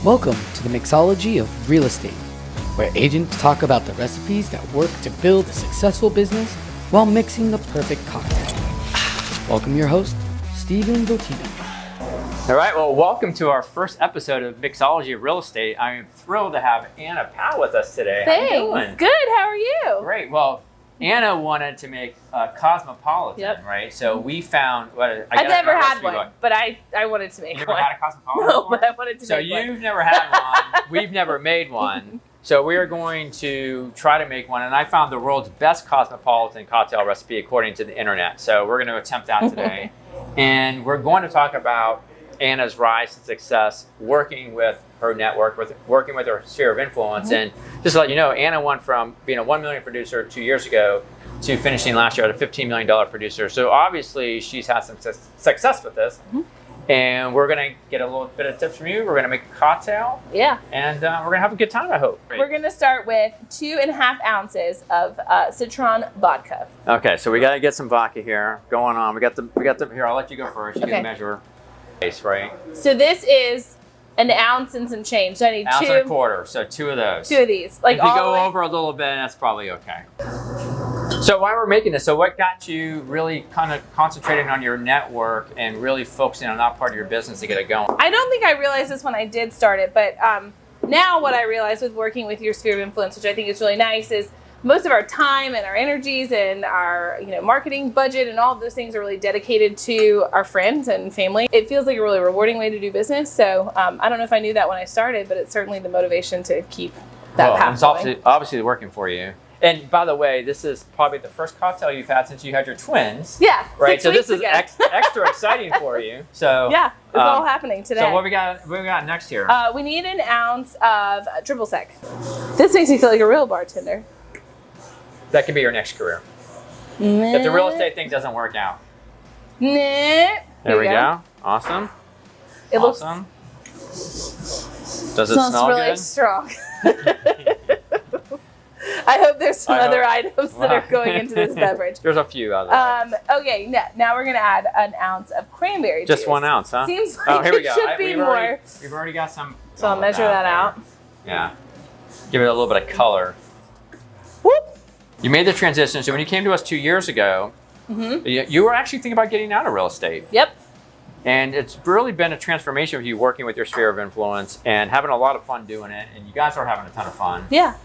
Welcome to the Mixology of Real Estate, where agents talk about the recipes that work to build a successful business while mixing the perfect cocktail. Welcome your host, Stephen Votino. All right, well, welcome to our first episode of Mixology of Real Estate. I am thrilled to have Anna Powell with us today. Thanks. How you doing? Good. How are you? Great. Well, Anna wanted to make a cosmopolitan, Yep. right? So we found I've never had one, but I wanted to make You never one. had a cosmopolitan No, before? but I wanted to So make one. you've never had one. We've never made one. So we are going to try to make one. And I found the world's best cosmopolitan cocktail recipe according to the internet. So we're going to attempt that today. And we're going to talk about Anna's rise to success, working with her network, working with her sphere of influence. And just to let you know, Anna went from being a $1 million producer 2 years ago to finishing last year at a $15 million producer. So obviously she's had some success with this. And we're going to get a little bit of tips from you. We're going to make a cocktail. Yeah. And we're going to have a good time, I hope. We're going to start with 2.5 ounces of citron vodka. Okay, so we got to get some vodka here going on. We got the here, I'll let you go first. You Okay. can measure base, right? So this is an ounce and some change. So I need Ounce and a quarter, so two of those. two of these. Like if you all the go way. over a little bit, that's probably okay. So while we're making this, so what got you really kind of concentrating on your network and really focusing on that part of your business to get it going? I don't think I realized this when I did start it, but now what I realize with working with your sphere of influence, which I think is really nice, is most of our time and our energies and our marketing budget and all of those things are really dedicated to our friends and family. It feels like a really rewarding way to do business. So I don't know if I knew that when I started, but it's certainly the motivation to keep that path It's going. obviously working for you. And by the way, this is probably the first cocktail you've had since you had your twins. Yeah, Right, 6 so weeks this is ago. extra exciting for you. So Yeah, it's all happening today. So what we got next here? We need an ounce of triple sec. This makes me feel like a real bartender. That could be your next career. If the real estate thing doesn't work out. There There we go. Awesome. It Awesome. Does it smells smell really good? strong. I hope there's some I other hope. items that are going into this beverage. There's a few other. Okay, now we're gonna add an ounce of cranberry juice. Just 1 ounce, huh? Seems like oh, here we it go. should be more. We've already got some. So I'll measure that out. Yeah. Give it a little bit of color. Whoop. You made the transition. So when you came to us 2 years ago, you were actually thinking about getting out of real estate. Yep. And it's really been a transformation for you working with your sphere of influence and having a lot of fun doing it. And you guys are having a ton of fun. Yeah.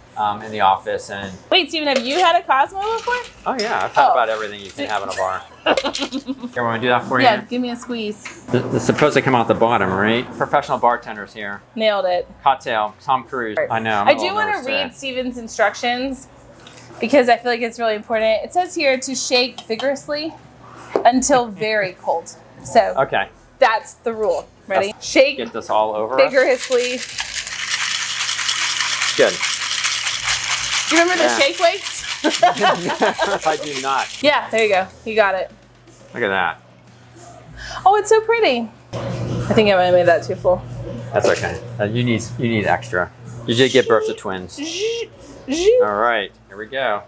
In the office. And Wait, Steven, have you had a Cosmo before? oh yeah, I've had about everything you can have in a bar. Here, want to do that for you? Yeah, give me a squeeze. It's supposed to come out the bottom, right? Professional bartenders here. Nailed it. Cocktail, Tom Cruise. I know. I'm I a do little want nervous to read today. Steven's instructions because I feel like it's really important. It says here to shake vigorously until very cold. So Okay, that's the rule. Ready? Shake get this all over us. vigorously. Good. Do you remember Yeah. the shake weights? I do not. Yeah, there you go. You got it. Look at that. Oh, it's so pretty. I think I might have made that too full. That's okay. You need extra. You did give birth to twins. All right, here we go.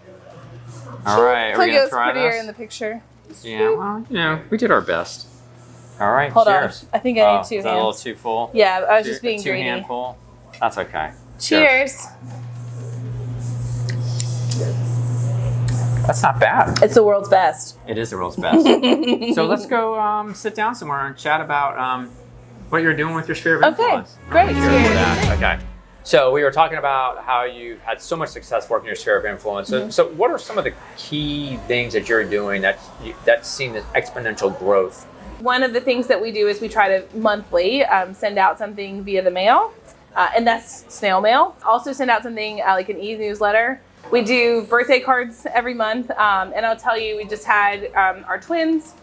All right, It's are we like it gonna was try prettier this? in the picture. Yeah, well, we did our best. All right, Hold cheers. on. I think I need Is 2 that a little hands. too full? Yeah, I was just being two greedy. handful. That's okay. Cheers. That's not bad. It's the world's best. It is the world's best. So let's go sit down somewhere and chat about what you're doing with your sphere of Okay, influence. great. Cheers to that. Okay. So we were talking about how you had so much success working your sphere of influence. So what are some of the key things that you're doing that's seen this exponential growth? One of the things that we do is we try to monthly send out something via the mail, and that's snail mail. Also send out something like an e-newsletter. We do birthday cards every month, and I'll tell you, we just had our twins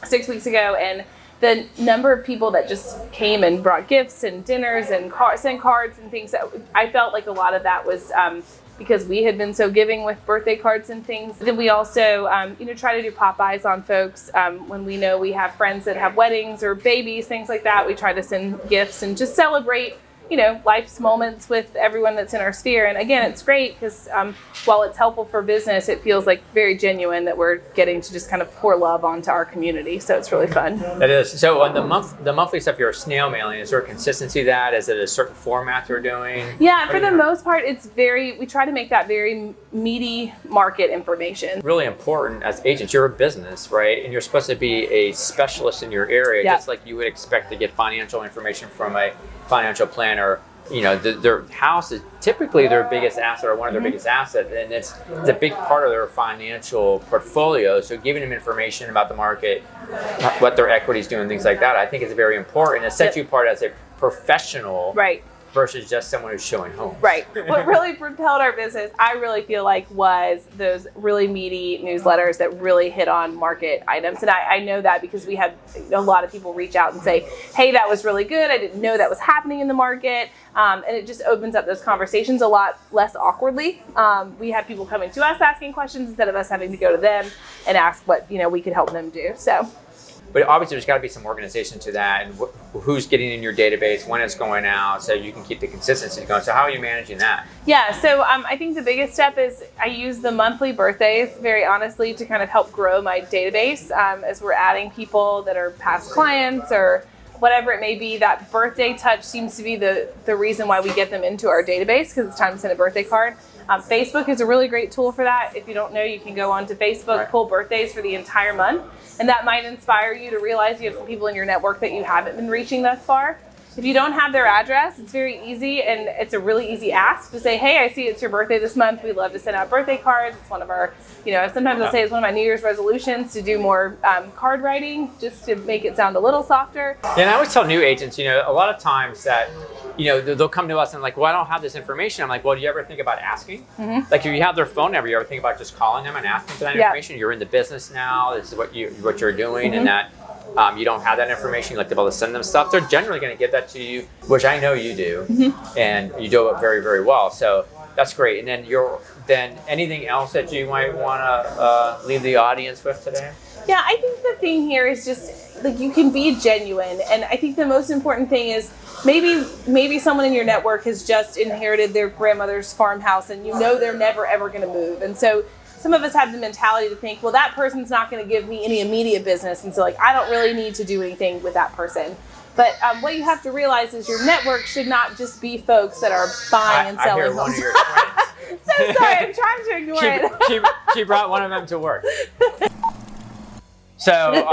6 weeks ago, and the number of people that just came and brought gifts and dinners and sent cards and things, that I felt like a lot of that was because we had been so giving with birthday cards and things. Then we also try to do pop-bys on folks when we know we have friends that have weddings or babies, things like that. We try to send gifts and just celebrate life's moments with everyone that's in our sphere. And again, it's great because while it's helpful for business, it feels like very genuine that we're getting to just kind of pour love onto our community. So it's really fun. It is. So on the monthly stuff, you're snail mailing. Is there a consistency to that? Is it a certain format you're doing? Yeah, for the most part, we try to make that very meaty market information. Really important as agents. You're a business, right? And you're supposed to be a specialist in your area, just like you would expect to get financial information from a financial planner. Their house is typically their biggest asset or one of their biggest assets, and it's a big part of their financial portfolio. So giving them information about the market, what their equity is doing, things like that, I think is very important. It sets you apart as a professional, right, versus just someone who's showing homes. Right. What really propelled our business, I really feel like, was those really meaty newsletters that really hit on market items. And I know that because we had a lot of people reach out and say, hey, that was really good. I didn't know that was happening in the market. And it just opens up those conversations a lot less awkwardly. We have people coming to us asking questions instead of us having to go to them and ask what we could help them do. So. But obviously, there's got to be some organization to that, and who's getting in your database, when it's going out, so you can keep the consistency going. So how are you managing that? Yeah, so I think the biggest step is I use the monthly birthdays, very honestly, to kind of help grow my database as we're adding people that are past clients or whatever it may be. That birthday touch seems to be the reason why we get them into our database, because it's time to send a birthday card. Facebook is a really great tool for that. If you don't know, you can go onto Facebook, pull birthdays for the entire month, and that might inspire you to realize you have some people in your network that you haven't been reaching thus far. If you don't have their address, it's very easy, and it's a really easy ask to say, hey, I see it's your birthday this month. We'd love to send out birthday cards. It's one of our, sometimes I'll say it's one of my New Year's resolutions to do more card writing, just to make it sound a little softer. Yeah, and I always tell new agents, a lot of times that, they'll come to us and like, well, I don't have this information. I'm like, well, do you ever think about asking? Mm-hmm. Like, if you have their phone number, you ever think about just calling them and asking for that information? You're in the business now. This is what you're doing, and that you don't have that information. You like to be able to send them stuff. They're generally going to give that to you, which I know you do, and you do it very, very well. So that's great. And then anything else that you might want to leave the audience with today? Yeah, I think the thing here is just like you can be genuine, and I think the most important thing is maybe someone in your network has just inherited their grandmother's farmhouse, and they're never ever going to move, and so some of us have the mentality to think, well, that person's not going to give me any immediate business, and so I don't really need to do anything with that person. But what you have to realize is your network should not just be folks that are buying and selling. I hear one of your friends. So sorry, I'm trying to ignore it. She brought one of them to work. So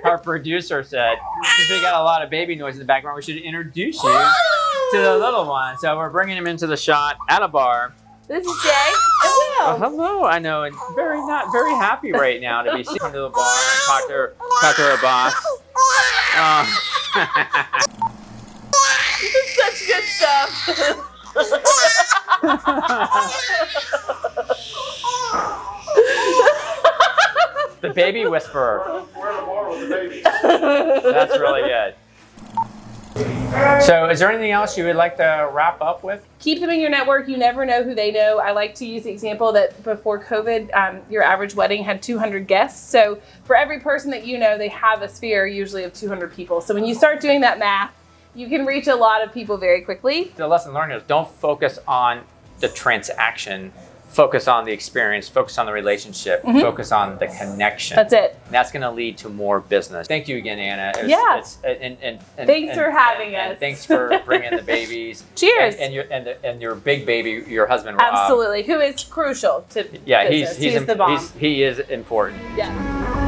our producer said, since we got a lot of baby noise in the background, we should introduce you to the little one. So we're bringing him into the shot at a bar. This is Jay and Will. Hello, I know, and not very happy right now to be sitting to the bar and talk to her boss. This is such good stuff. The baby whisperer. We're at a bar with the babies. That's really good. So is there anything else you would like to wrap up with? Keep them in your network. You never know who they know. I like to use the example that before COVID, your average wedding had 200 guests. So for every person that they have a sphere usually of 200 people. So when you start doing that math, you can reach a lot of people very quickly. The lesson learned is don't focus on the transaction. Focus on the experience, focus on the relationship, focus on the connection. That's it. And that's going to lead to more business. Thank you again, Anna. Thanks for having us. And thanks for bringing the babies. Cheers. And your big baby, your husband, Rob. Absolutely, who is crucial to business. He's the bomb. He is important. Yeah.